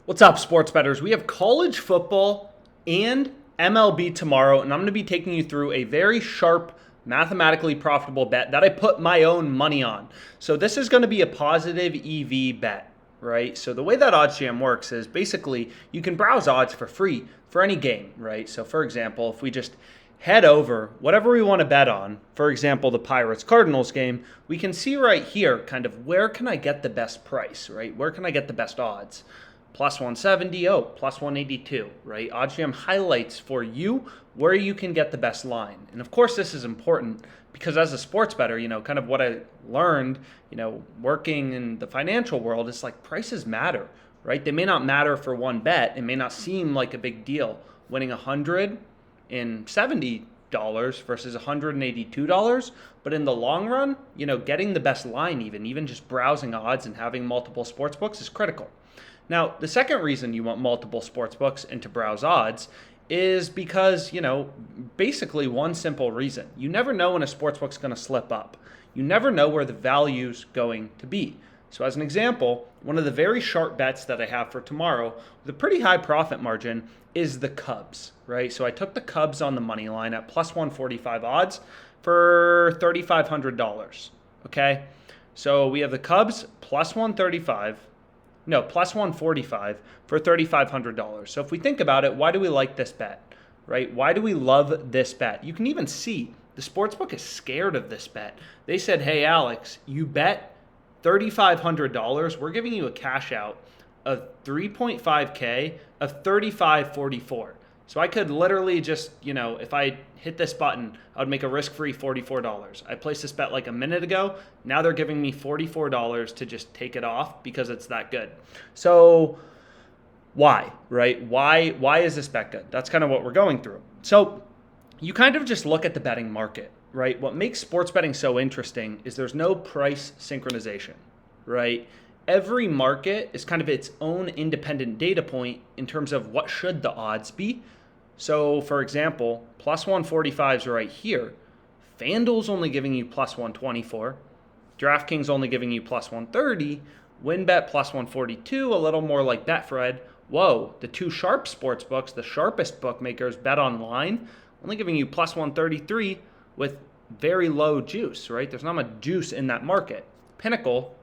What's up, sports bettors? We have college football and MLB tomorrow, and I'm going to be taking you through a very sharp, mathematically profitable bet that I put my own money on. So this is going to be a positive EV bet, right? So the way that OddsJam works is basically you can browse odds for free for any game, right? So for example, if we just head over whatever we want to bet on, for example, the Pirates-Cardinals game, we can see right here kind of where can I get the best price, right? Where can I get the best odds? Plus 170, oh, plus 182, right? OddsJam highlights for you where you can get the best line. And of course, this is important because as a sports bettor, kind of what I learned, working in the financial world is like prices matter, right? They may not matter for one bet. It may not seem like a big deal. Winning $170 versus $182, but in the long run, getting the best line even just browsing odds and having multiple sports books is critical. Now, the second reason you want multiple sports books and to browse odds is because, basically one simple reason. You never know when a sports book's going to slip up. You never know where the value's going to be. So as an example, one of the very sharp bets that I have for tomorrow with a pretty high profit margin is the Cubs, right? So I took the Cubs on the money line at plus 145 odds for $3,500, okay? So we have the Cubs plus 145 for $3,500. So if we think about it, why do we like this bet, right? Why do we love this bet? You can even see the sportsbook is scared of this bet. They said, hey, Alex, you bet $3,500. We're giving you a cash out of 3.5K of $35.44. So I could literally just, if I hit this button, I would make a risk-free $44. I placed this bet like a minute ago. Now they're giving me $44 to just take it off because it's that good. So why, right? Why is this bet good? That's kind of what we're going through. So you kind of just look at the betting market, right? What makes sports betting so interesting is there's no price synchronization, right? Every market is kind of its own independent data point in terms of what should the odds be. So, for example, plus 145 is right here. FanDuel's only giving you plus 124. DraftKings only giving you plus 130. WinBet plus 142, a little more like Betfred. Whoa, the two sharp sports books, the sharpest bookmakers, Bet Online, only giving you plus 133 with very low juice, right? There's not much juice in that market. Pinnacle,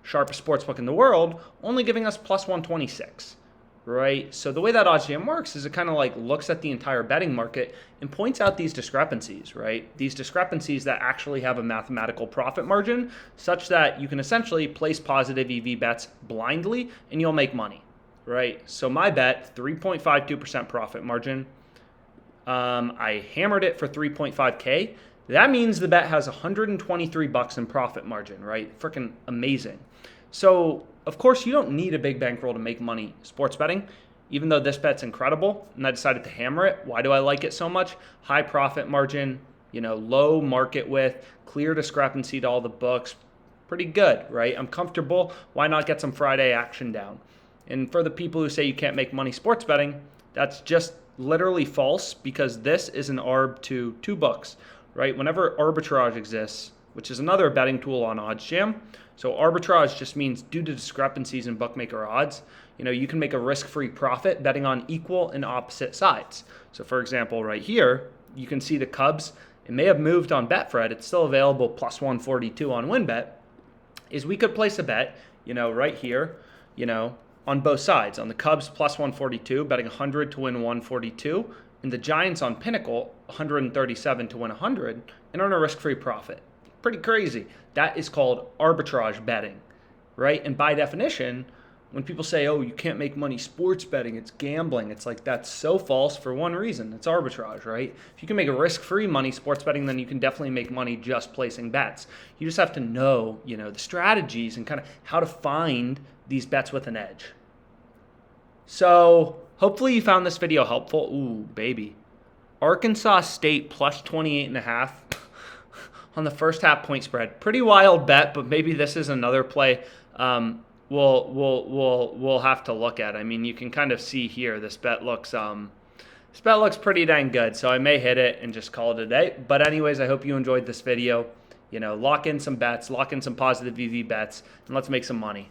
sharpest sportsbook in the world, only giving us plus 126, right? So the way that OddsJam works is it kind of like looks at the entire betting market and points out these discrepancies, right? These discrepancies that actually have a mathematical profit margin such that you can essentially place positive EV bets blindly and you'll make money, right? So my bet, 3.52% profit margin. I hammered it for 3.5K. That means the bet has $123 in profit margin, right? Freaking amazing. So, of course, you don't need a big bankroll to make money sports betting, even though this bet's incredible, and I decided to hammer it. Why do I like it so much? High profit margin, low market width, clear discrepancy to all the books. Pretty good, right? I'm comfortable. Why not get some Friday action down? And for the people who say you can't make money sports betting, that's just literally false because this is an ARB to two books. Right? Whenever arbitrage exists, which is another betting tool on OddsJam. So arbitrage just means due to discrepancies in bookmaker odds, you can make a risk-free profit betting on equal and opposite sides. So for example, right here, you can see the Cubs. It may have moved on Betfred. It's still available plus 142 on WinBet. Is we could place a bet, right here, on both sides. On the Cubs plus 142, betting 100 to win 142. And the Giants on Pinnacle, 137 to win 100, and earn a risk-free profit. Pretty crazy. That is called arbitrage betting, right? And by definition, when people say, oh, you can't make money sports betting, it's gambling, it's like that's so false for one reason. It's arbitrage, right? If you can make a risk-free money sports betting, then you can definitely make money just placing bets. You just have to know, the strategies and kind of how to find these bets with an edge. So hopefully you found this video helpful. Ooh, baby. Arkansas State plus 28.5 on the first half point spread. Pretty wild bet, but maybe this is another play we'll have to look at. I mean, you can kind of see here this bet looks pretty dang good. So I may hit it and just call it a day. But anyways, I hope you enjoyed this video. Lock in some bets, lock in some positive EV bets, and let's make some money.